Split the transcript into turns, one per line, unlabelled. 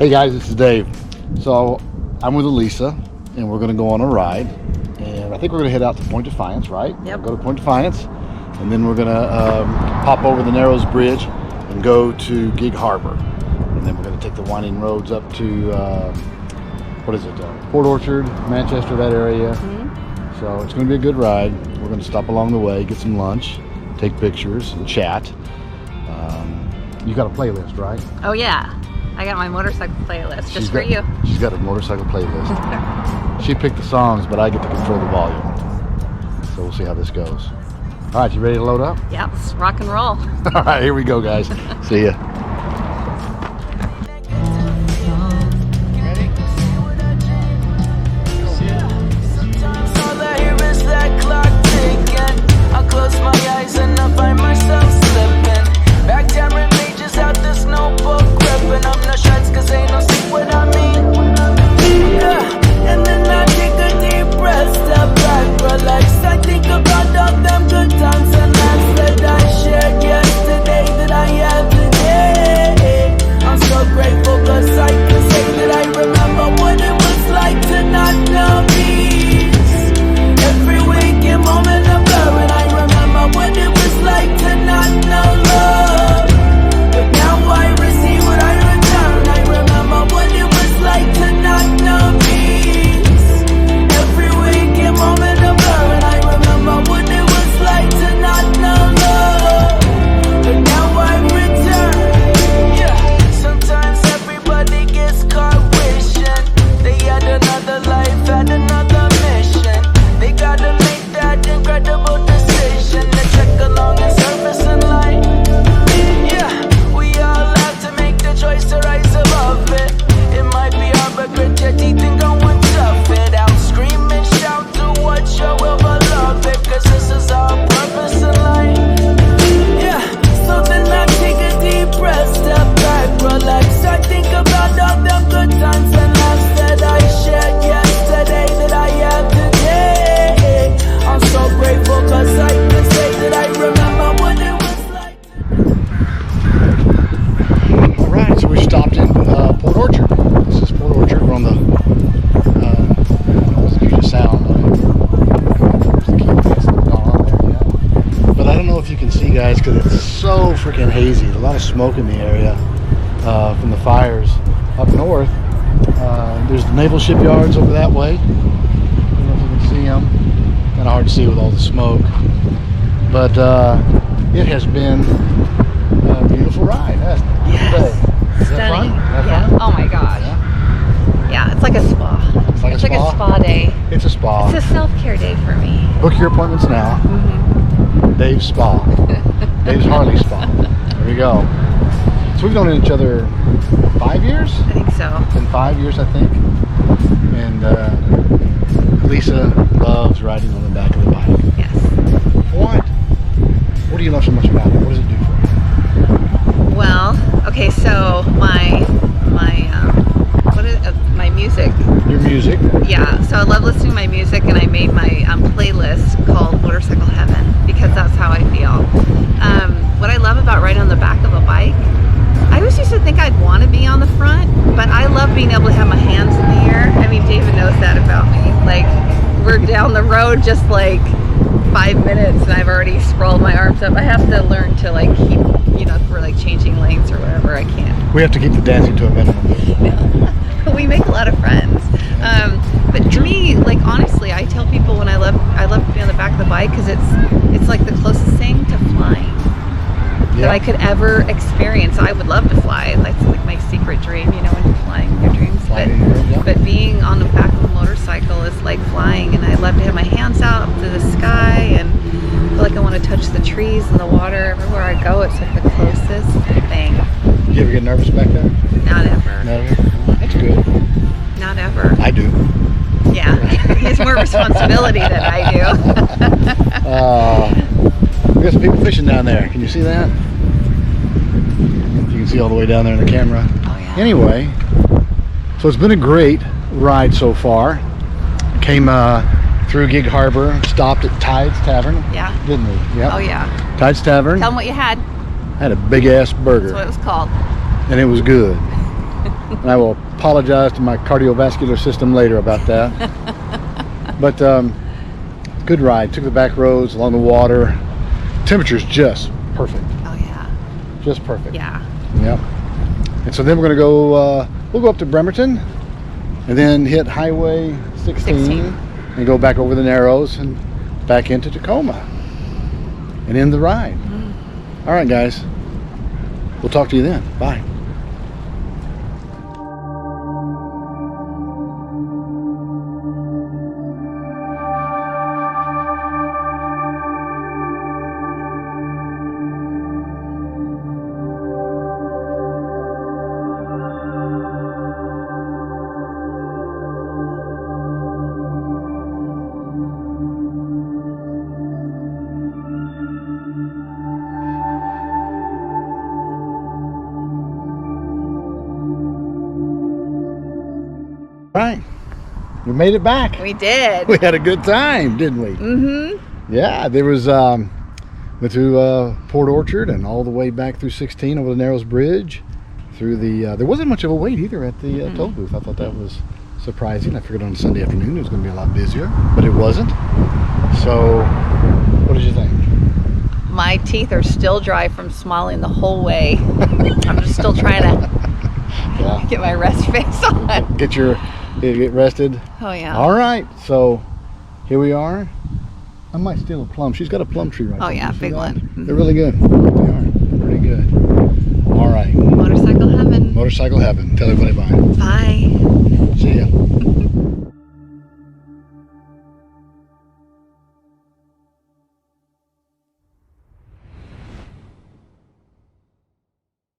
Hey guys, this is Dave. So I'm with Allisa, and we're going to go on a ride. And I think we're going to head out to Point Defiance, right?
Yep.
We'll go to Point Defiance, and then we're going to pop over the Narrows Bridge and go to Gig Harbor. And then we're going to take the winding roads up to, Port Orchard, Manchester, that area.
Mm-hmm.
So it's going to be a good ride. We're going to stop along the way, get some lunch, take pictures, and chat. You got a playlist, right?
Oh yeah, I got my motorcycle playlist just for you.
She's got a motorcycle playlist. She picked the songs, but I get to control the volume. So we'll see how this goes. All right, you ready to load up?
Yeah, let's rock and roll.
All right, here we go, guys. See ya.
Close my eyes and I find myself slipping back down pages out this notebook gripping up no shots cause ain't no see what I mean. Yeah, and then I take a deep breath, step back, relax. I think about all them good times and laughs that I shared yesterday that I have today. I'm so grateful cause I can say that I remember what it was like to not know peace. Every waking moment of blur, and I remember what it was like to not know love. But now I receive what I return. I remember what it was like to not know peace. Every waking moment of blur, and I remember what it was like to not know love. But now I return. Yeah, sometimes everybody gets caught wishing they had another life, had another mission. They gotta make that incredible decision to check along and surface in light. Yeah, we all have to make the choice to rise above it. It might be hard, but grit your teeth and go and tough it out. Scream and shout to what your will beloved, cause this is our purpose in life. Yeah, so then I take a deep breath, step back, relax. I think about all them good times and laughs that I shared yesterday that I have today. I'm so grateful cause I can say that I remember what it was like.
Alright, so we stopped in Port Orchard. This is Port Orchard. We're on the, let's hear the sound. There's the key that's going on there, yeah. But I don't know if you can see, guys, because it's so freaking hazy. There's a lot of smoke in the area from the fires up north. There's the naval shipyards over that way. I don't know if you can see them. Kind of hard to see with all the smoke. But it has been a beautiful ride. Is that fun?
Stunning.
That
Yeah.
fun?
Oh my gosh. Yeah, it's like a spa.
It's like a
spa day.
It's a spa.
It's a self-care day for me.
Book your appointments now.
Mm-hmm.
Dave's Spa. Dave's Harley Spa. There we go. So we've known each other 5 years?
I think so.
It's been 5 years, I think. And Allisa loves riding on the back of the bike.
Yes.
What? What do you love so much about it? What does it do for you?
Well, okay, so my music.
Your music?
Yeah, so I love listening to my music, and I made my playlist called Motorcycle Heaven because that's how I feel. What I love about riding on the back of a bike, I always used to think I'd want to be on the front, but I love being able to have my hands in the air. I mean, David knows that about me. Like, we're down the road just like 5 minutes and I've already sprawled my arms up. I have to learn to like keep, if we're like changing lanes or whatever, I can't.
We have to keep the dancing to a minimum.
We make a lot of friends. But to me, like honestly, I tell people when I love to be on the back of the bike because it's like the closest thing to flying that I could ever experience. I would love to fly. That's like my secret dream, when you're flying in your dreams. But being on the back of a motorcycle is like flying, and I love to have my hands out up to the sky and feel like I want to touch the trees and the water everywhere I go. It's like the closest thing.
You ever get nervous back there?
Not ever.
Never? That's good.
Not ever.
I do.
Yeah, he has more responsibility than I do.
We got some people fishing down there. Can you see that? You can see all the way down there in the camera.
Oh yeah.
Anyway, so it's been a great ride so far. Came through Gig Harbor, stopped at Tides Tavern.
Yeah.
Didn't we? Yeah.
Oh yeah.
Tides Tavern.
Tell them what you had.
I had a big ass burger.
That's what it was called.
And it was good. And I will apologize to my cardiovascular system later about that. But good ride. Took the back roads along the water. Temperature's just perfect.
Oh yeah.
Just perfect.
Yeah.
Yep. And so then we're going to go, we'll go up to Bremerton and then hit Highway 16 and go back over the Narrows and back into Tacoma and end the ride. All right, guys. We'll talk to you then. Bye. Right. We made it back.
We did.
We had a good time, didn't we?
Mm-hmm.
Yeah, there was went through Port Orchard and all the way back through 16 over the Narrows Bridge. Through the there wasn't much of a wait either at the toll booth. I thought that was surprising. I figured on a Sunday afternoon it was going to be a lot busier, but it wasn't. So, what did you think?
My teeth are still dry from smiling the whole way. I'm just still trying to
Yeah.
get my rest face on.
Get rested.
Oh yeah.
All right, so here we are. I might steal a plum. She's got a plum tree right there.
Oh yeah,
You see
big
that?
one.
They're really good. They are pretty good. All right,
Motorcycle heaven.
motorcycle heaven. Tell everybody bye.
Bye.
See ya.